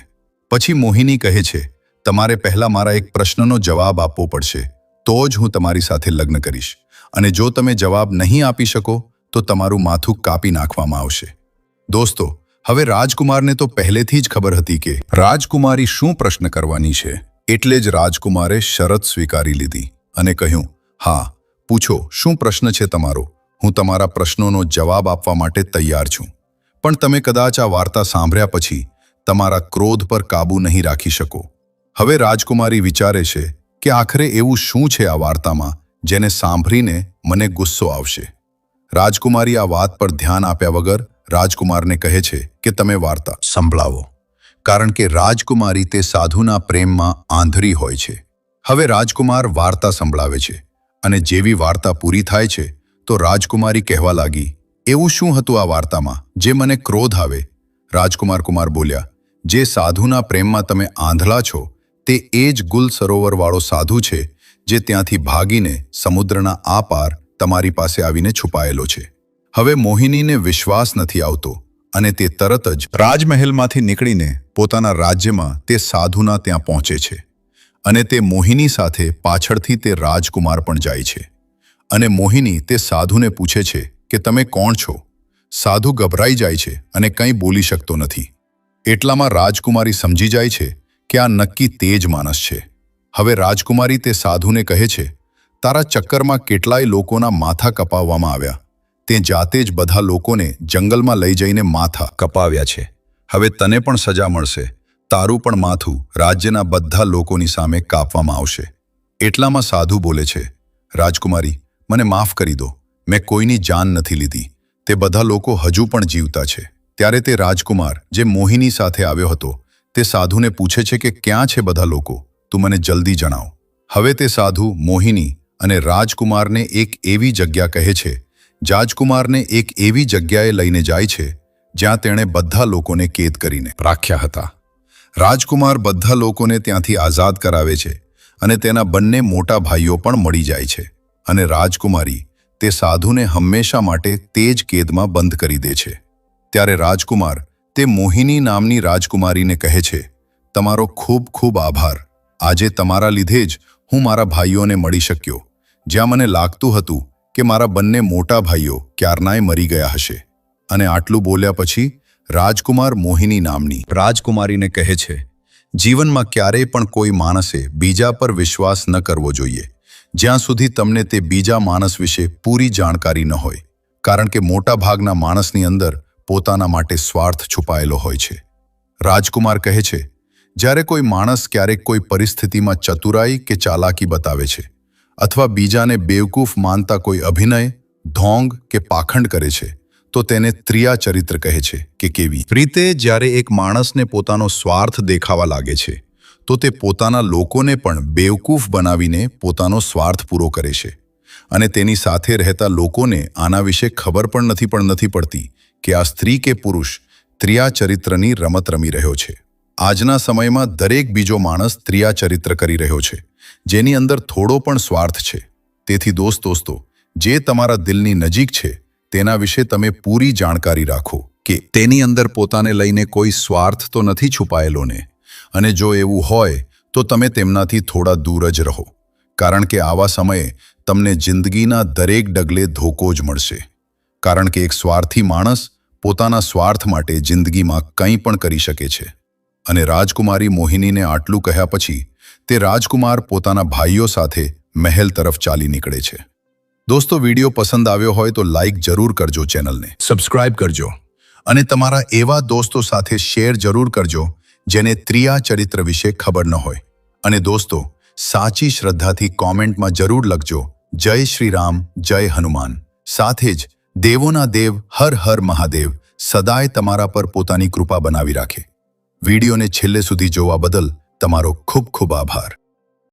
પછી મોહિની કહે છે, તમારે પહેલા મારા એક પ્રશ્નનો જવાબ આપવો પડશે, તો જ હું તમારી સાથે લગ્ન કરીશ, અને જો તમે જવાબ નહીં આપી શકો તો તમારું માથું કાપી નાખવામાં આવશે. દોસ્તો, હવે રાજકુમારને તો પહેલેથી જ ખબર હતી કે રાજકુમારી શું પ્રશ્ન કરવાની છે, એટલે જ રાજકુમારે શરત સ્વીકારી લીધી અને કહ્યું, હા, પૂછો, શું પ્રશ્ન છે તમારો? હું તમારા પ્રશ્નોનો જવાબ આપવા માટે તૈયાર છું, પણ તમે કદાચ આ વાર્તા સાંભળ્યા પછી તમારા ક્રોધ પર કાબૂ નહીં રાખી શકો. હવે રાજકુમારી વિચારે છે કે આખરે એવું શું છે આ વાર્તામાં જેને સાંભળીને મને ગુસ્સો આવશે. રાજકુમારી આ વાત પર ધ્યાન આપ્યા વગર રાજકુમારને કહે છે કે તમે વાર્તા સંભળાવો, કારણ કે રાજકુમારી તે સાધુના પ્રેમમાં આંધળી હોય છે. હવે રાજકુમાર વાર્તા સંભળાવે છે અને જેવી વાર્તા પૂરી થાય છે તો રાજકુમારી કહેવા લાગી, એવું શું હતું આ વાર્તામાં જે મને ક્રોધ આવે? રાજકુમાર બોલ્યા, જે સાધુના પ્રેમમાં તમે આંધળા છો તે એ જ ગુલ સરોવરવાળો સાધુ છે જે ત્યાંથી ભાગીને સમુદ્રના આ પાર તમારી પાસે આવીને છુપાયેલો છે. હવે મોહિનીને વિશ્વાસ નથી આવતો અને તે તરત જ રાજમહેલમાંથી નીકળીને પોતાના રાજ્યમાં તે સાધુના ત્યાં પહોંચે છે અને તે મોહિની સાથે પાછળથી તે રાજકુમાર પણ જાય છે. અને મોહિની તે સાધુને પૂછે છે કે તમે કોણ છો? સાધુ ગભરાઈ જાય છે અને કંઈ બોલી શકતો નથી. એટલામાં રાજકુમારી સમજી જાય છે કે આ નક્કી તે જ માણસ છે. હવે રાજકુમારી તે સાધુને કહે છે, તારા ચક્કરમાં કેટલાય લોકોના માથા કપાવવામાં આવ્યા. તે જાતે જ બધા લોકોને જંગલમાં લઈ જઈને માથા કપાવ્યા છે. હવે તને પણ સજા મળશે. તારું પણ માથું રાજ્યના બધા લોકોની સામે કાપવામાં આવશે. એટલામાં સાધુ બોલે છે, રાજકુમારી, મને માફ કરી દો, મેં કોઈની જાન નથી લીધી. તે બધા લોકો હજુ પણ જીવતા છે. ત્યારે તે રાજકુમાર જે મોહિની સાથે આવ્યો હતો તે સાધુને પૂછે છે કે ક્યાં છે બધા લોકો? તું મને જલ્દી જણાવ. હવે તે સાધુ મોહિની અને રાજકુમારને એક એવી જગ્યા કહે છે, રાજકુમારને એક એવી જગ્યાએ લઈને જાય છે જ્યાં તેણે બધા લોકોને કેદ કરીને રાખ્યા હતા. રાજકુમાર બધા લોકોને ત્યાંથી આઝાદ કરાવે છે અને તેના બંને મોટા ભાઈઓ પણ મળી જાય છે અને રાજકુમારી તે સાધુને હંમેશા માટે તે જ કેદમાં બંધ કરી દે છે. ત્યારે રાજકુમાર તે મોહિની નામની રાજકુમારીને કહે છે, તમારો ખૂબ ખૂબ આભાર. આજે તમારા લીધે જ હું મારા ભાઈઓને મળી શક્યો, જ્યાં મને લાગતું હતું કે મારા બંને મોટા ભાઈઓ ક્યારનાય મરી ગયા હશે. અને આટલું બોલ્યા પછી રાજકુમાર મોહિની નામની રાજકુમારીને કહે છે, જીવનમાં ક્યારેય પણ કોઈ માણસે બીજા પર વિશ્વાસ ન કરવો જોઈએ જ્યાં સુધી તમને તે બીજા માણસ વિશે પૂરી જાણકારી ન હોય, કારણ કે મોટા ભાગના માણસની અંદર પોતાના માટે સ્વાર્થ છુપાયેલો હોય છે. રાજકુમાર કહે છે, જ્યારે કોઈ માણસ ક્યારેક કોઈ પરિસ્થિતિમાં ચતુરાઈ કે ચાલાકી બતાવે છે અથવા બીજાને બેવકૂફ માનતા કોઈ અભિનય, ઢોંગ કે પાખંડ કરે છે તો તેને ત્રિયા ચરિત્ર કહે છે કે કેવી રીતે જ્યારે એક માણસને પોતાનો સ્વાર્થ દેખાવા લાગે છે તો તે પોતાના લોકોને પણ બેવકૂફ બનાવીને પોતાનો સ્વાર્થ પૂરો કરે છે અને તેની સાથે રહેતા લોકોને આના વિશે ખબર પણ નથી પડતી કે આ સ્ત્રી કે પુરુષ ત્રિયા ચરિત્રની રમત રમી રહ્યો છે. આજના સમયમાં દરેક બીજો માણસ ત્રિયા ચરિત્ર કરી રહ્યો છે જેની અંદર થોડો પણ સ્વાર્થ છે. તેથી દોસ્તો, જે તમારા દિલની નજીક છે તેના વિશે તમે પૂરી જાણકારી રાખો કે તેની અંદર પોતાને લઈને કોઈ સ્વાર્થ તો નથી છુપાયેલો ને, અને જો એવું હોય તો તમે તેમનાથી થોડા દૂર જ રહો, કારણ કે આવા સમયે તમને જિંદગીના દરેક ડગલે ધોકો જ મળશે. કારણ કે એક સ્વાર્થી માણસ પોતાના સ્વાર્થ માટે જિંદગીમાં કંઈ પણ કરી શકે છે. અને રાજકુમારી મોહિનીને આટલું કહ્યા પછી તે રાજકુમાર પોતાના ભાઈઓ સાથે મહેલ તરફ ચાલી નીકળે છે. દોસ્તો, વિડીયો પસંદ આવ્યો હોય તો લાઈક જરૂર કરજો, ચેનલને સબસ્ક્રાઇબ કરજો અને તમારા એવા દોસ્તો સાથે શેર જરૂર કરજો જેને ત્રિયા ચરિત્ર વિશે ખબર ન હોય. અને દોસ્તો, સાચી શ્રદ્ધાથી કોમેન્ટમાં જરૂર લખજો જય શ્રી રામ, જય હનુમાન. સાથે જ દેવોના દેવ હર હર મહાદેવ સદાય તમારા પર પોતાની કૃપા બનાવી રાખે. વિડીયોને છેલ્લે સુધી જોવા બદલ તમારો ખૂબ ખૂબ આભાર.